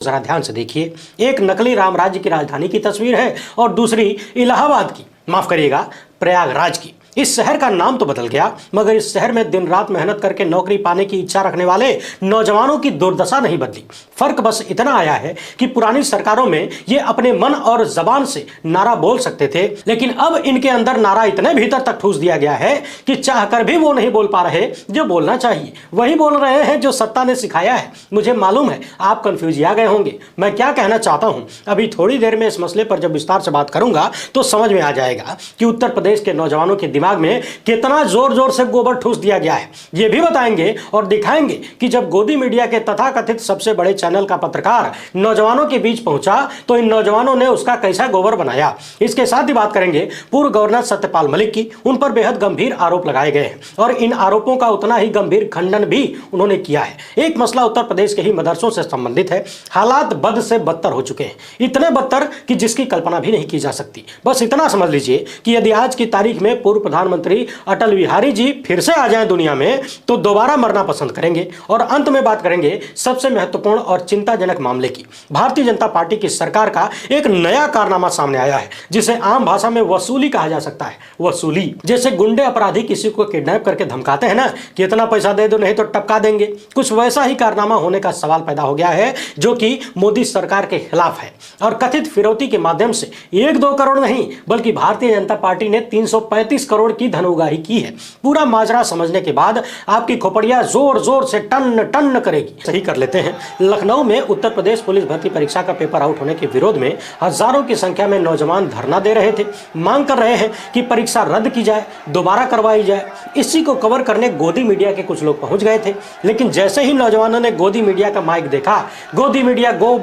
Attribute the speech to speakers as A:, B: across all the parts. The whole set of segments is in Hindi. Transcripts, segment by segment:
A: जरा ध्यान से देखिए, एक नकली राम राज्य की राजधानी की तस्वीर है और दूसरी इलाहाबाद की, माफ करिएगा प्रयागराज की। इस शहर का नाम तो बदल गया, मगर इस शहर में दिन रात मेहनत करके नौकरी पाने की इच्छा रखने वाले नौजवानों की दुर्दशा नहीं बदली। फर्क बस इतना आया है कि पुरानी सरकारों में ये अपने मन और जबान से नारा बोल सकते थे, लेकिन अब इनके अंदर नारा इतने भीतर तक ठूस दिया गया है कि चाहकर भी वो नहीं बोल पा रहे जो बोलना चाहिए। वही बोल रहे हैं जो सत्ता ने सिखाया है। मुझे मालूम है आप कंफ्यूज आ गए होंगे मैं क्या कहना चाहता हूं। अभी थोड़ी देर में इस मसले पर जब विस्तार से बात करूंगा तो समझ में आ जाएगा कि उत्तर प्रदेश के नौजवानों के दिमाग में कितना जोर जोर से गोबर ठूस दिया गया है। ये भी बताएंगे और दिखाएंगे कि जब गोदी मीडिया के तथाकथित सबसे बड़े चैनल का पत्रकार नौजवानों के बीच पहुंचा तो इन नौजवानों ने उसका कैसा गोबर बनाया। इसके साथ ही बात करेंगे पूर्व गवर्नर सत्यपाल मलिक की। उन पर बेहद गंभीर आरोप लगाए गए हैं और इन आरोपों का उतना ही गंभीर खंडन भी उन्होंने किया है। एक मसला उत्तर प्रदेश के ही मदरसों से संबंधित है। हालात बद से बदतर हो चुके हैं, इतने बदतर कि जिसकी कल्पना भी नहीं की जा सकती। बस इतना समझ लीजिए कि यदि आज की तारीख में पूर्व प्रधानमंत्री अटल बिहारी जी फिर से आ जाएं दुनिया में तो दोबारा मरना पसंद करेंगे। और अंत में बात करेंगे सबसे महत्वपूर्ण और चिंताजनक मामले की। भारतीय जनता पार्टी की सरकार का एक नया कारनामा सामने आया है जिसे आम भाषा में वसूली कहा जा सकता है। वसूली जैसे गुंडे अपराधी किसी को किडनैप करके धमकाते हैं ना कि इतना पैसा दे दो नहीं तो टपका देंगे, कुछ वैसा ही कारनामा होने का सवाल पैदा हो गया है जो कि मोदी सरकार के खिलाफ है। और कथित फिरौती के माध्यम से 1-2 करोड़ नहीं बल्कि भारतीय जनता पार्टी ने 335 करोड़ की धन उगाही की है। पूरा माजरा समझने के बाद आपकी खोपड़ियां जोर जोर से टन टन करेगी। सही कर लेते हैं। लखनऊ में उत्तर प्रदेश पुलिस भर्ती परीक्षा का पेपर आउट होने के विरोध में हजारों की संख्या में नौजवान धरना दे रहे थे, मांग कर रहे हैं कि परीक्षा रद्द की जाए, दोबारा करवाई जाए। इसी को कवर करने गोदी मीडिया के कुछ लोग पहुंच गए थे, लेकिन जैसे ही नौजवानों ने गोदी मीडिया का माइक देखा, गोदी मीडिया गो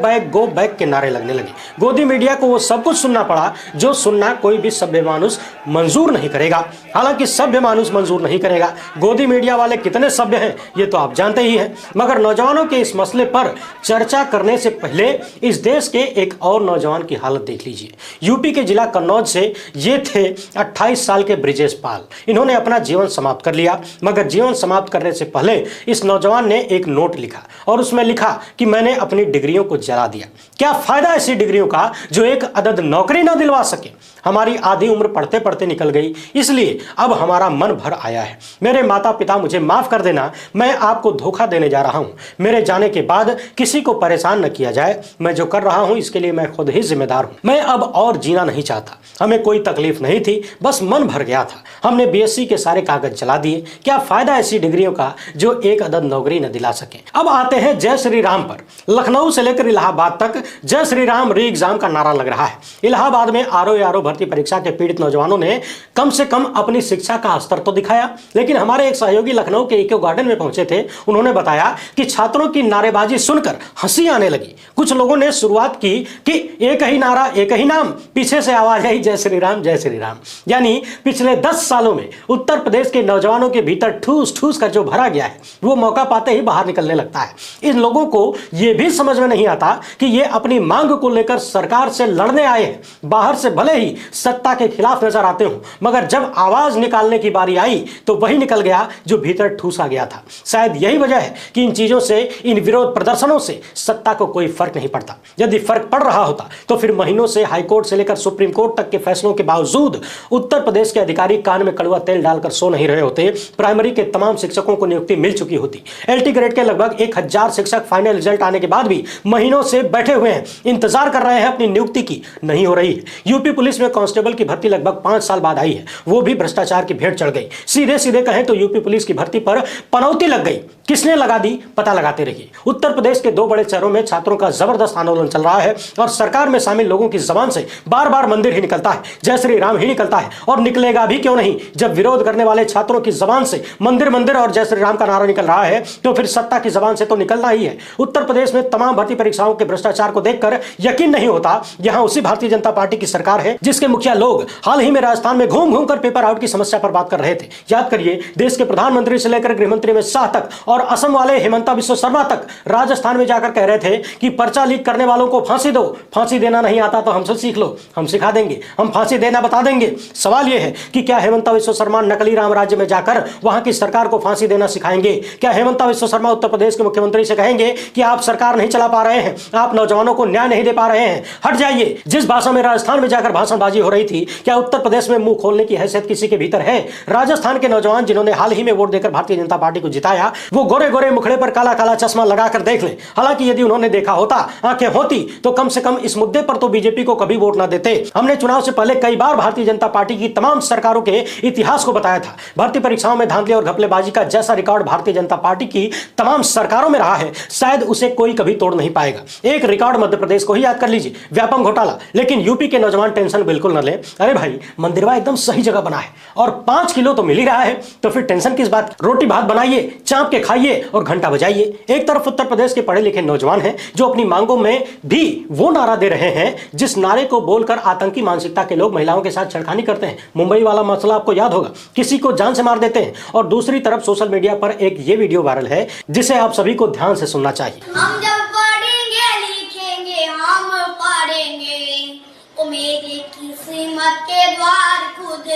A: बैक के नारे लगने लगे। गोदी मीडिया को वो सब कुछ सुनना पड़ा जो सुनना कोई भी सभ्य मानुष मंजूर नहीं करेगा। हालांकि सभ्य मानुष मंजूर नहीं करेगा, गोदी मीडिया वाले कितने सभ्य हैं ये तो आप जानते ही हैं। मगर नौजवानों के इस मसले पर चर्चा करने से पहले इस देश के एक और नौजवान की हालत देख लीजिए। यूपी के जिला कन्नौज से ये थे 28 साल के ब्रिजेश पाल। इन्होंने अपना जीवन समाप्त कर लिया, मगर जीवन समाप्त करने से पहले इस नौजवान ने एक नोट लिखा और उसमें लिखा कि मैंने अपनी डिग्रियों को जला दिया। क्या फायदा ऐसी डिग्रियों का जो एक अदद नौकरी न दिलवा सके। हमारी आधी उम्र पढ़ते पढ़ते निकल गई, इसलिए अब हमारा मन भर आया है। मेरे माता पिता मुझे माफ कर देना, मैं आपको धोखा देने जा रहा हूं। मेरे जाने के बाद किसी को परेशान न किया जाए। मैं जो कर रहा हूं इसके लिए मैं खुद ही जिम्मेदार हूं। मैं अब और जीना नहीं चाहता। हमें कोई तकलीफ नहीं थी, बस मन भर गया था। हमने बीएससी के सारे कागज जला दिए। क्या फायदा ऐसी डिग्रियों का जो एक अदद नौकरी न दिला सके। अब आते हैं जय श्री राम पर। लखनऊ से लेकर इलाहाबाद तक जय श्री राम री एग्जाम का नारा लग रहा है। इलाहाबाद में आरओ भर्ती परीक्षा के पीड़ित नौजवानों ने कम से कम अपनी शिक्षा का स्तर तो दिखाया, लेकिन हमारे एक सहयोगी लखनऊ के इको गार्डन में पहुंचे थे। उन्होंने बताया कि छात्रों की नारेबाजी सुनकर हंसी आने लगी। कुछ लोगों ने शुरुआत की कि एक ही नारा एक ही नाम, पीछे से आवाज आई जय श्री राम जय श्री राम। यानी पिछले 10 सालों में उत्तर प्रदेश के नौजवानों के भीतर ठूस ठूस कर जो भरा गया है वो मौका पाते ही बाहर निकलने लगता है। इन लोगों को यह भी समझ में नहीं आता कि ये अपनी मांग को लेकर सरकार से लड़ने आए हैं। बाहर से भले ही सत्ता के खिलाफ नजर आते हो, मगर जब आवाज निकालने की बारी आई तो वही निकल गया जो भीतर ठूसा गया था। शायद यही वजह है कि इन चीजों से, इन विरोध प्रदर्शनों से सत्ता को कोई फर्क नहीं पड़ता। यदि फर्क पड़ रहा होता तो फिर महीनों से हाईकोर्ट से लेकर सुप्रीम कोर्ट तक के फैसलों के बावजूद उत्तर प्रदेश के अधिकारी कान में कड़वा तेल डालकर सो नहीं रहे होते। प्राइमरी के तमाम शिक्षकों को नियुक्ति मिल चुकी होती। एलटी ग्रेड के लगभग 1000 शिक्षक फाइनल रिजल्ट आने के बाद भी महीनों से बैठे हुए हैं, इंतजार कर रहे हैं अपनी नियुक्ति की, नहीं हो रही है। यूपी पुलिस में कांस्टेबल की भर्ती लगभग 5 साल बाद आई है, वो भी भ्रष्टाचार की भेंट चढ़ गई। सीधे सीधे कहें तो यूपी पुलिस की भर्ती पर पनौती लग गई। किसने लगा दी पता लगाते रहिए। उत्तर प्रदेश के 2 बड़े शहरों में छात्रों का जबरदस्त आंदोलन चल रहा है और सरकार में शामिल लोगों की जबान से बार बार मंदिर ही निकलता है, जय श्री राम ही निकलता है। और निकलेगा भी क्यों नहीं। जब विरोध करने वाले छात्रों की जबान से मंदिर मंदिर और जय श्री राम का नारा निकल रहा है तो फिर सत्ता की जबान से तो निकलना ही है। उत्तर प्रदेश में तमाम भर्ती परीक्षाओं के भ्रष्टाचार को देखकर यकीन नहीं होता। यहाँ उसी भारतीय जनता पार्टी की सरकार है जिसके मुखिया लोग हाल ही में राजस्थान में घूम घूम कर पेपर आउट की समस्या पर बात कर रहे थे। याद करिए, देश के प्रधानमंत्री से लेकर गृहमंत्री अमित शाह तक और असम वाले हिमंता बिस्वा शर्मा तक राजस्थान में जाकर कह रहे थे कि पर्चा लीक करने वालों को फांसी दो, फांसी देना नहीं आता तो हमसे सीख लो, हम सिखा देंगे, हम फांसी देना बता देंगे। सवाल यह है कि क्या हेमंता बिस्वा शर्मा नकली राम राज्य में जाकर वहां की सरकार को फांसी देना सिखाएंगे? क्या हेमंता बिस्वा शर्मा उत्तर प्रदेश के मुख्यमंत्री से कहेंगे कि आप सरकार नहीं चला पा रहे हैं, आप नौजवानों को न्याय नहीं दे पा रहे हैं, हट जाइए? जिस भाषा में राजस्थान में जाकर भाषणबाजी हो रही थी, क्या उत्तर प्रदेश में मुंह खोलने की हैसियत किसी के भीतर है? राजस्थान के नौजवान जिन्होंने हाल ही में वोट देकर भारतीय जनता पार्टी को जिताया, वो गोरे गोरे मुखड़े पर काला काला चश्मा लगाकर देख लें। हालांकि यदि उन्होंने देखा होता, आंखें होती, तो कम से कम इस मुद्दे पर तो बीजेपी को कभी वोट ना देते। हमने चुनाव से पहले कई बार भारतीय जनता पार्टी की तमाम सरकारों के इतिहास को बताया था। भर्ती परीक्षाओं में धांधली और घपलेबाजी का जैसा रिकॉर्ड भारतीय जनता पार्टी की तमाम सरकारों में रहा है, शायद उसे कोई कभी तोड़ नहीं पाएगा। एक रिकॉर्ड मध्य प्रदेश को ही याद कर लीजिए, व्यापम घोटाला। लेकिन यूपी के नौजवान टेंशन बिल्कुल न ले। अरे भाई, मंदिरवा एकदम सही जगह बना है और 5 किलो तो मिल ही रहा है, तो फिर टेंशन किस बात? रोटी भात बनाइए, चाप के खाइए और घंटा बजाइए। एक तरफ उत्तर प्रदेश के पढ़े लिखे नौजवान हैं जो अपनी मांगों में भी वो नारा दे रहे हैं जिस नारे को बोलकर आतंकी मानसिकता के लोग महिलाओं के साथ छेड़खानी करते हैं। मुंबई वाला मसला आपको याद होगा, किसी को जान से मार देते हैं। और दूसरी तरफ सोशल मीडिया पर एक ये वीडियो वायरल है जिसे आप सभी को ध्यान से सुनना चाहिए।
B: हम जब पढ़ेंगे लिखेंगे हम पढ़ेंगे, तो मेरी किस्मत के द्वार खुद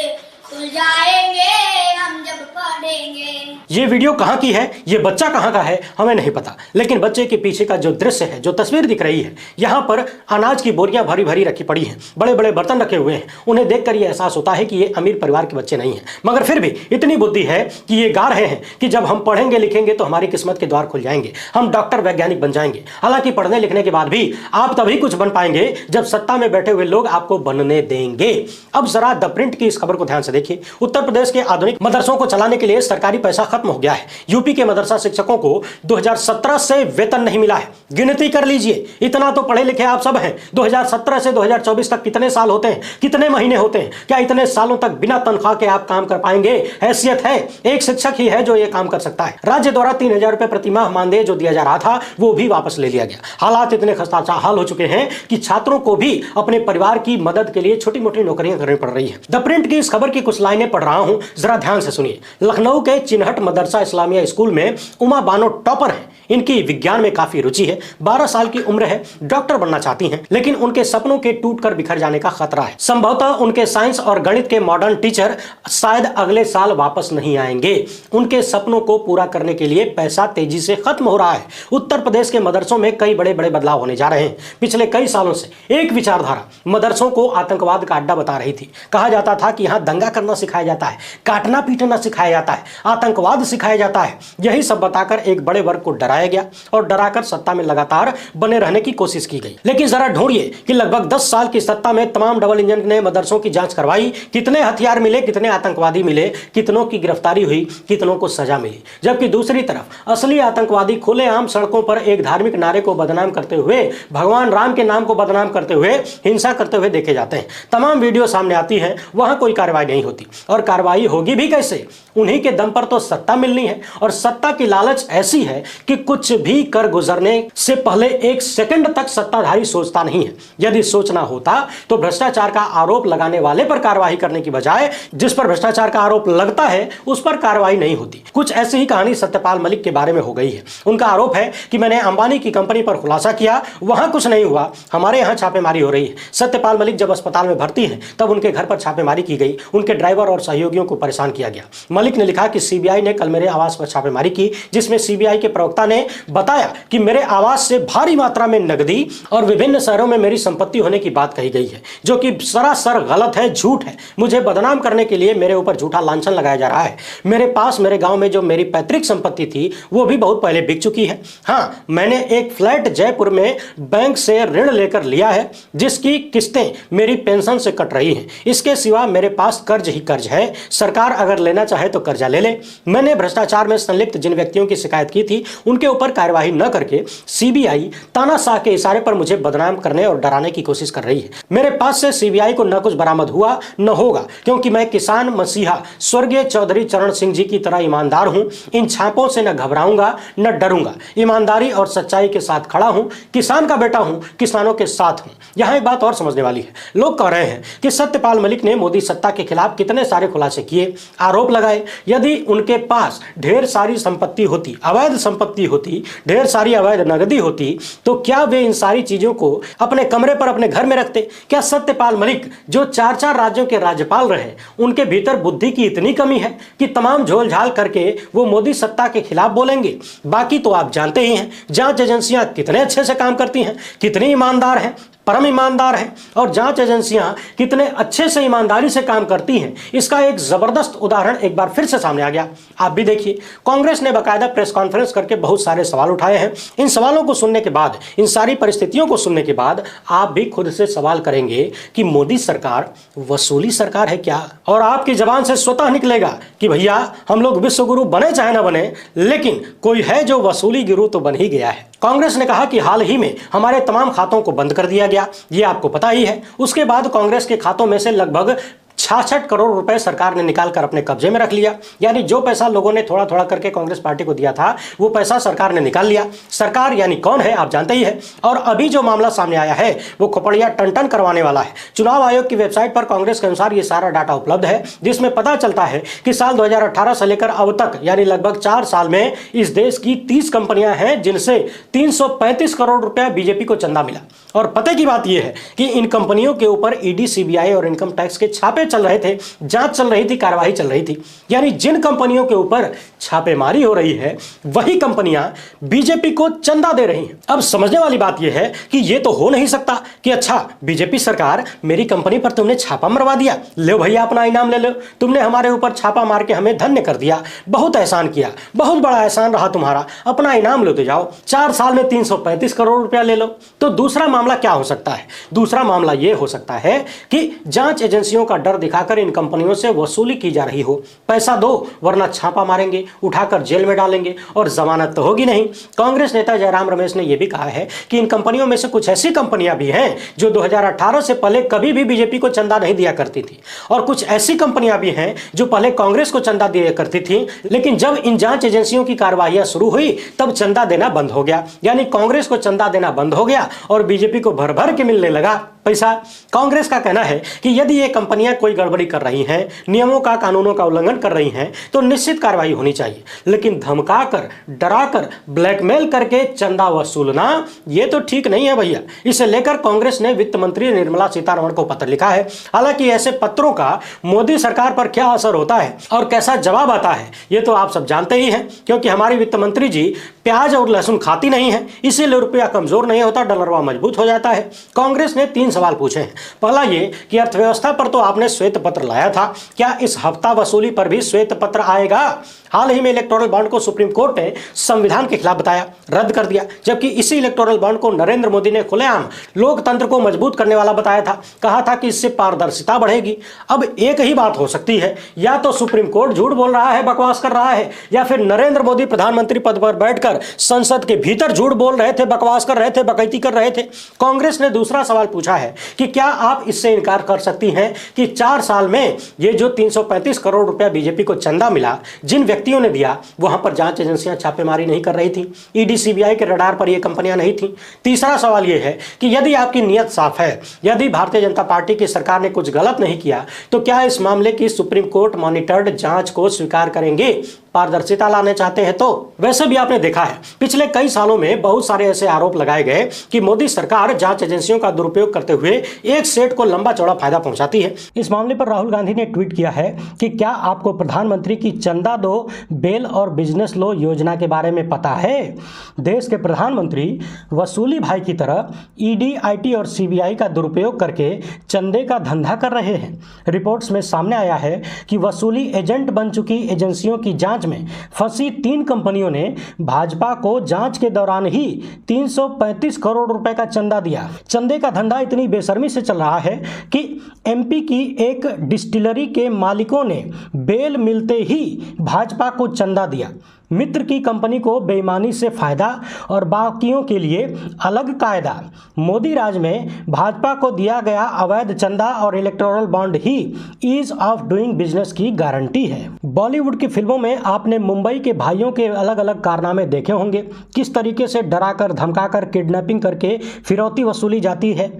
B: खुल जाएंगे हम जब पढ़ेंगे।
A: ये वीडियो कहाँ की है, ये बच्चा कहाँ का है, हमें नहीं पता, लेकिन बच्चे के पीछे का जो दृश्य है, जो तस्वीर दिख रही है, यहाँ पर अनाज की बोरियां भरी भरी रखी पड़ी हैं, बड़े बड़े बर्तन रखे हुए हैं। उन्हें देखकर ये एहसास होता है कि ये अमीर परिवार के बच्चे नहीं हैं, मगर फिर भी इतनी बुद्धि है कि ये गा रहे हैं कि जब हम पढ़ेंगे लिखेंगे तो हमारी किस्मत के द्वार खुल जाएंगे, हम डॉक्टर वैज्ञानिक बन जाएंगे। हालांकि पढ़ने लिखने के बाद भी आप तभी कुछ बन पाएंगे जब सत्ता में बैठे हुए लोग आपको बनने देंगे। अब जरा द प्रिंट की इस खबर को ध्यान से देखिए। उत्तर प्रदेश के आधुनिक मदरसों को चलाने के लिए सरकारी पैसा खत्म हो गया है। यूपी के मदरसा शिक्षकों को 2017 से वेतन नहीं मिला है। गिनती कर लीजिए, इतना तो पढ़े लिखे आप सब हैं। 2017 से 2024 तक कितने साल होते हैं, कितने महीने होते हैं? क्या इतने सालों तक बिना तनख्वाह के आप काम कर पाएंगे? हैसियत है? एक शिक्षक ही है जो ये काम कर सकता है। राज्य द्वारा 3000 रुपए प्रति माह मानदेय जो दिया जा रहा था, वो भी वापस ले लिया गया। हालात इतने खस्ताहाल हो चुके हैं कि छात्रों को भी अपने परिवार की मदद के लिए छोटी मोटी नौकरियां करनी पड़ रही है। द प्रिंट की इस खबर की कुछ लाइनें पढ़ रहा हूं, जरा ध्यान से सुनिए। लखनऊ के चिन्हट मदरसा इस्लामिया स्कूल में उमा बानो टॉपर हैं। इनकी विज्ञान में काफी रुचि है, 12 साल की उम्र है, डॉक्टर बनना चाहती हैं, लेकिन उनके सपनों के टूटकर बिखर जाने का खतरा है। संभवतः उनके साइंस और गणित के मॉडर्न टीचर शायद अगले साल वापस नहीं आएंगे। उनके सपनों को पूरा करने के लिए पैसा तेजी से खत्म हो रहा है। उत्तर प्रदेश के मदरसों में कई बड़े बड़े बदलाव होने जा रहे हैं। पिछले कई सालों से एक विचारधारा मदरसों को आतंकवाद का अड्डा बता रही थी। कहा जाता था कि यहां दंगा करना सिखाया जाता है, काटना पीटना सिखाया जाता है, आतंकवाद सिखाया जाता है। यही सब बताकर एक बड़े वर्ग को डराया गया और डराकर सत्ता में लगातार बने रहने की कोशिश की गई। लेकिन जरा ढूंढिए कि लगभग 10 साल की सत्ता में तमाम डबल इंजन ने मदरसों की जांच करवाई, कितने हथियार मिले, कितने आतंकवादी मिले, कितनों की गिरफ्तारी हुई, कितनों को सजा मिली। जबकि दूसरी तरफ असली आतंकवादी खुलेआम सड़कों पर एक धार्मिक नारे को बदनाम करते हुए, भगवान राम के नाम को बदनाम करते हुए हिंसा करते हुए देखे जाते हैं। तमाम वीडियो सामने आती है, वहां कोई कार्रवाई नहीं होती। और कार्रवाई होगी भी कैसे? उन्हीं के दम पर तो सत्ता मिलनी है, और सत्ता की लालच ऐसी है कि कुछ भी कर गुजरने से पहले एक सेकंड तक सत्ताधारी सोचता नहीं है। यदि सोचना होता तो भ्रष्टाचार का आरोप लगाने वाले पर कार्रवाई करने की बजाय जिस पर भ्रष्टाचार का आरोप लगता है उस पर कार्रवाई नहीं होती। कुछ ऐसी ही कहानी सत्यपाल मलिक के बारे में हो गई है। उनका आरोप है कि मैंने अंबानी की कंपनी पर खुलासा किया, वहां कुछ नहीं हुआ, हमारे यहां छापेमारी हो रही है। सत्यपाल मलिक जब अस्पताल में भर्ती हैं तब उनके घर पर छापेमारी की गई, उनके ड्राइवर और सहयोगियों को परेशान किया गया। मलिक ने लिखा कि सीबीआई ने कल मेरे आवास पर छापेमारी की, जिसमें सीबीआई के प्रवक्ता ने बताया कि मेरे आवास से भारी मात्रा में नकदी और विभिन्न शहरों में मेरी संपत्ति होने की बात कही गई है, जो कि सरासर गलत है, झूठ है। मुझे बदनाम करने के लिए मेरे ऊपर झूठा लांछन लगाया जा रहा है। मेरे पास मेरे गांव में जो मेरी पैतृक संपत्ति थी वो भी बहुत पहले बिक चुकी है। हाँ, मैंने एक फ्लैट जयपुर में बैंक से ऋण लेकर लिया है, जिसकी किस्तें मेरी पेंशन से कट रही हैं। इसके सिवा मेरे पास कर्ज ही कर्ज है। सरकार अगर लेना चाहे तो कर्जा ले ले। मैंने मैंने भ्रष्टाचार में संलिप्त जिन व्यक्तियों की शिकायत की थी उनके ऊपर कार्यवाही न करके सीबीआई तानाशाह के इशारे पर मुझे बदनाम करने और डराने की कोशिश कर रही है। मेरे पास से सीबीआई को न कुछ बरामद हुआ न होगा, क्योंकि मैं किसान मसीहा स्वर्गीय चौधरी चरण सिंह जी की तरह ईमानदार हूं। इन छापों से न घबराऊंगा न डरूंगा, ईमानदारी और सच्चाई के साथ खड़ा हूं, किसान का बेटा हूं, किसानों के साथ हूं। यहां एक बात और समझने वाली है। लोग कह रहे हैं कि सत्यपाल मलिक ने मोदी सत्ता के खिलाफ कितने सारे खुलासे किए, आरोप लगाए। यदि उनके पास ढेर सारी संपत्ति होती, अवैध संपत्ति होती, ढेर सारी अवैध नगदी होती, तो क्या वे इन सारी चीजों को अपने कमरे पर अपने घर में रखते? क्या सत्यपाल मलिक जो 4-4 राज्यों के राज्यपाल रहे, उनके भीतर बुद्धि की इतनी कमी है कि तमाम झोलझाल करके वो मोदी सत्ता के खिलाफ बोलेंगे? बाकी तो आप जानते ही हैं जांच एजेंसियां कितने अच्छे से काम करती हैं, कितनी ईमानदार हैं, परम ईमानदार हैं, और जांच एजेंसियां कितने अच्छे से ईमानदारी से काम करती हैं। इसका एक जबरदस्त उदाहरण एक बार फिर से सामने आ गया। आप भी देखिए, कांग्रेस ने बाकायदा प्रेस कॉन्फ्रेंस करके बहुत सारे सवाल उठाए हैं। इन सवालों को सुनने के बाद, इन सारी परिस्थितियों को सुनने के बाद आप भी खुद से सवाल करेंगे कि मोदी सरकार वसूली सरकार है क्या? और आपकी जबान से स्वतः निकलेगा कि भैया हम लोग विश्व गुरु बने चाहे ना बने, लेकिन कोई है जो वसूली गुरु तो बन ही गया है। कांग्रेस ने कहा कि हाल ही में हमारे तमाम खातों को बंद कर दिया गया, ये आपको पता ही है। उसके बाद कांग्रेस के खातों में से लगभग 66 करोड़ रुपए सरकार ने निकालकर अपने कब्जे में रख लिया। यानी जो पैसा लोगों ने थोड़ा थोड़ा करके कांग्रेस पार्टी को दिया था, वो पैसा सरकार ने निकाल लिया। सरकार यानी कौन है आप जानते ही है। और अभी जो मामला सामने आया है वो खोपड़िया टन करवाने वाला है। चुनाव आयोग की वेबसाइट पर कांग्रेस के अनुसार ये सारा डाटा उपलब्ध है, जिसमें पता चलता है कि साल 2018 से लेकर अब तक यानी लगभग 4 साल में इस देश की 30 कंपनियां हैं जिनसे 335 करोड़ रुपया बीजेपी को चंदा मिला। और पते की बात यह है कि इन कंपनियों के ऊपर ईडी, सीबीआई और इनकम टैक्स के छापे चल रहे थे, जांच चल रही थी, कार्यवाही चल रही थी। यानी जिन कंपनियों के ऊपर छापेमारी हो रही है वही कंपनियां बीजेपी को चंदा दे रही हैं। अब समझने वाली बात यह है कि यह तो हो नहीं सकता कि अच्छा बीजेपी सरकार मेरी कंपनी पर तुमने छापा मरवा दिया, लो भैया अपना इनाम ले लो, तुमने हमारे ऊपर छापा मार के हमें धन्य कर दिया, बहुत एहसान किया, बहुत बड़ा एहसान रहा तुम्हारा, अपना इनाम लेते जाओ, 4 साल में 335 करोड़ रुपया ले लो। तो दूसरा मामला क्या हो सकता है? दूसरा मामला यह हो सकता है कि जांच एजेंसियों का डर दिखाकर इन कंपनियों से वसूली की जा रही हो। पैसा दो वरना छापा मारेंगे, उठाकर जेल में डालेंगे और जमानत तो होगी नहीं। कांग्रेस नेता जयराम रमेश ने यह भी कहा है कि इन कंपनियों में से कुछ ऐसी कंपनियां भी हैं जो 2018 से पहले कभी भी बीजेपी को चंदा नहीं दिया करती थी, और कुछ ऐसी कंपनियां भी हैं जो पहले कांग्रेस को चंदा दिया करती थी, लेकिन जब इन जांच एजेंसियों की कार्रवाइयां शुरू हुई तब चंदा देना बंद हो गया। यानी कांग्रेस को चंदा देना बंद हो गया और बीजेपी को भर भर के मिलने लगा पैसा। कांग्रेस का कहना है कि यदि ये कंपनियां कोई गड़बड़ी कर रही हैं, नियमों का, कानूनों का उल्लंघन कर रही हैं, तो निश्चित कार्रवाई होनी चाहिए, लेकिन धमकाकर, डराकर, ब्लैकमेल करके चंदा वसूलना यह तो ठीक नहीं है भैया। इसे लेकर कांग्रेस ने वित्त मंत्री निर्मला सीतारमण को पत्र लिखा है। हालांकि ऐसे पत्रों का मोदी सरकार पर क्या असर होता है और कैसा जवाब आता है ये तो आप सब जानते ही हैं, क्योंकि हमारी वित्त मंत्री जी प्याज और लहसुन खाती नहीं है, इसीलिए रुपया कमजोर नहीं होता, डॉलरवा मजबूत हो जाता है। कांग्रेस ने 3 सवाल पूछे हैं। पहला ये कि अर्थव्यवस्था पर तो आपने श्वेत पत्र लाया था, क्या इस हफ्ता वसूली पर भी श्वेत पत्र आएगा? हाल ही में इलेक्टोरल बॉन्ड को सुप्रीम कोर्ट ने संविधान के खिलाफ बताया, रद्द कर दिया, जबकि इसी इलेक्टोरल बॉन्ड को नरेंद्र मोदी ने खुलेआम लोकतंत्र को मजबूत करने वाला बताया था। कहा था कि इससे पारदर्शिता बढ़ेगी। अब एक ही बात हो सकती है, या तो सुप्रीम कोर्ट झूठ बोल रहा है, बकवास कर रहा है, या फिर नरेंद्र मोदी प्रधानमंत्री पद पर बैठकर संसद के भीतर झूठ बोल रहे थे, बकवास कर रहे थे, बकैती कर रहे थे। कांग्रेस ने दूसरा सवाल पूछा है कि क्या आप इससे इनकार कर सकती हैं कि 4 साल में ये जो 335 करोड़ रुपया बीजेपी को चंदा मिला, जिन व्यक्तियों ने दिया वहां पर जांच एजेंसियां छापेमारी नहीं कर रही थी, ईडी, सीबीआई के रडार पर ये कंपनियां नहीं थी। तीसरा सवाल यह है कि यदि आपकी नीयत साफ है, यदि भारतीय जनता पार्टी की सरकार ने कुछ गलत नहीं किया, तो क्या इस मामले की सुप्रीम कोर्ट मॉनिटर्ड जांच को स्वीकार करेंगे? पारदर्शिता लाने चाहते हैं तो। वैसे भी आपने देखा है पिछले कई सालों में बहुत सारे ऐसे आरोप लगाए गए कि मोदी सरकार जांच एजेंसियों का दुरुपयोग करते हुए एक सेट को लंबा चौड़ा फायदा पहुंचाती है। इस मामले पर राहुल गांधी ने ट्वीट किया है कि क्या आपको प्रधानमंत्री की चंदा दो बेल और बिजनेस लो योजना के बारे में पता है? देश के प्रधानमंत्री वसूली भाई की तरह ईडी, आईटी और सीबीआई का दुरुपयोग करके चंदे का धंधा कर रहे हैं। रिपोर्ट्स में सामने आया है कि वसूली एजेंट बन चुकी एजेंसियों की जांच जांच में फंसी 3 कंपनियों ने भाजपा को जांच के दौरान ही 335 करोड़ रुपए का चंदा दिया। चंदे का धंधा इतनी बेशर्मी से चल रहा है कि एमपी की एक डिस्टिलरी के मालिकों ने बेल मिलते ही भाजपा को चंदा दिया। मित्र की कंपनी को बेईमानी से फायदा और बाकियों के लिए अलग कायदा। मोदी राज में भाजपा को दिया गया अवैध चंदा और इलेक्टोरल बॉन्ड ही ईज ऑफ डूइंग बिजनेस की गारंटी है। बॉलीवुड की फिल्मों में आपने मुंबई के भाइयों के अलग अलग कारनामे देखे होंगे, किस तरीके से डराकर धमकाकर किडनैपिंग करके फिरौती वसूली जाती है।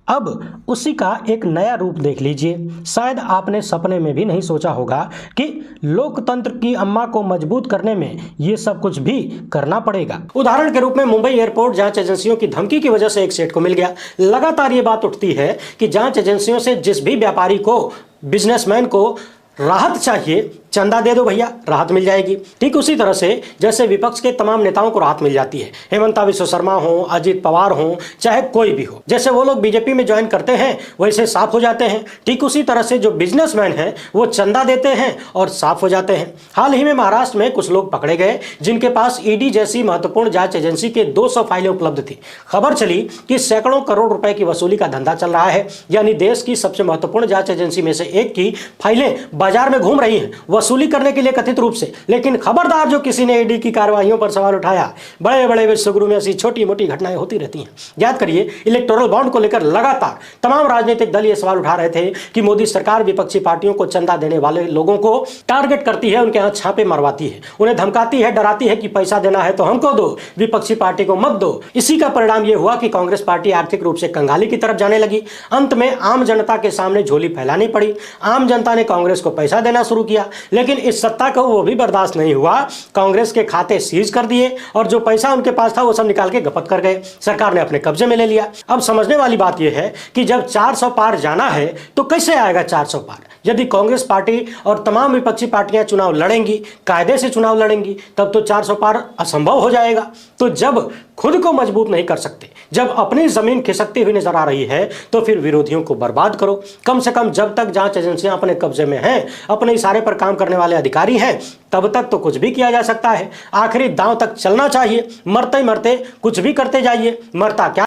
A: अब उसी का एक नया रूप देख लीजिए। शायद आपने सपने में भी नहीं सोचा होगा कि लोकतंत्र की अम्मा को मजबूत करने में ये सब कुछ भी करना पड़ेगा। उदाहरण के रूप में मुंबई एयरपोर्ट जांच एजेंसियों की धमकी की वजह से एक सेठ को मिल गया। लगातार ये बात उठती है कि जांच एजेंसियों से जिस भी व्यापारी को, बिजनेसमैन को राहत चाहिए, चंदा दे दो भैया, राहत मिल जाएगी। ठीक उसी तरह से जैसे विपक्ष के तमाम नेताओं को राहत मिल जाती है, हेमंता विश्व शर्मा हो, अजित पवार हो, चाहे कोई भी हो, जैसे वो लोग बीजेपी में ज्वाइन करते हैं वैसे साफ हो जाते हैं। ठीक उसी तरह से जो बिजनेसमैन हैं वो चंदा देते हैं और साफ हो जाते हैं। हाल ही में महाराष्ट्र में कुछ लोग पकड़े गए जिनके पास ईडी जैसी महत्वपूर्ण जांच एजेंसी के 200 फाइलें उपलब्ध थी। खबर चली कि सैकड़ों करोड़ रुपए की वसूली का धंधा चल रहा है, यानी देश की सबसे महत्वपूर्ण जांच एजेंसी में से एक की फाइलें बाजार में घूम रही हैं वसूली करने के लिए कथित रूप से। लेकिन खबरदार जो किसी ने ईडी की कार्रवाइयों पर सवाल उठाया, बड़े बड़े विश्वगुरु में ऐसी छोटी मोटी घटनाएं होती रहती हैं। याद करिए, इलेक्टोरल बॉन्ड को लेकर लगातार तमाम राजनीतिक दल ये सवाल उठा रहे थे कि मोदी सरकार विपक्षी पार्टियों को चंदा देने वाले लोगों को टारगेट करती है, उनके यहां छापे मरवाती है, उन्हें धमकाती है, डराती है कि पैसा देना है तो हमको दो, विपक्षी पार्टी को मत दो। इसी का परिणाम यह हुआ कि कांग्रेस पार्टी आर्थिक रूप से कंगाली की तरफ जाने लगी। अंत में आम जनता के सामने झोली फैलानी पड़ी। आम जनता ने कांग्रेस को पैसा देना शुरू किया, लेकिन इस सत्ता को वो भी बर्दाश्त नहीं हुआ। कांग्रेस के खाते सीज कर दिए और जो पैसा उनके पास था वो सब निकाल के गपत कर गए। सरकार ने अपने कब्जे में ले लिया। अब समझने वाली बात यह है कि जब 400 पार जाना है तो कैसे आएगा 400 पार? यदि कांग्रेस पार्टी और तमाम विपक्षी पार्टियां चुनाव लड़ेंगी, कायदे से चुनाव लड़ेंगी, तब तो 400 पार असंभव हो जाएगा। तो जब खुद को मजबूत नहीं कर सकते, जब अपनी जमीन खिसकती हुई नजर आ रही है, तो फिर विरोधियों को बर्बाद करो। कम से कम जब तक जांच एजेंसियां अपने कब्जे में हैं, अपने इशारे पर काम करने वाले अधिकारी हैं, तब तक तो कुछ भी किया जा सकता है। आखिरी दांव तक चलना चाहिए। मरते मरते कुछ भी करते जाइए, मरता क्या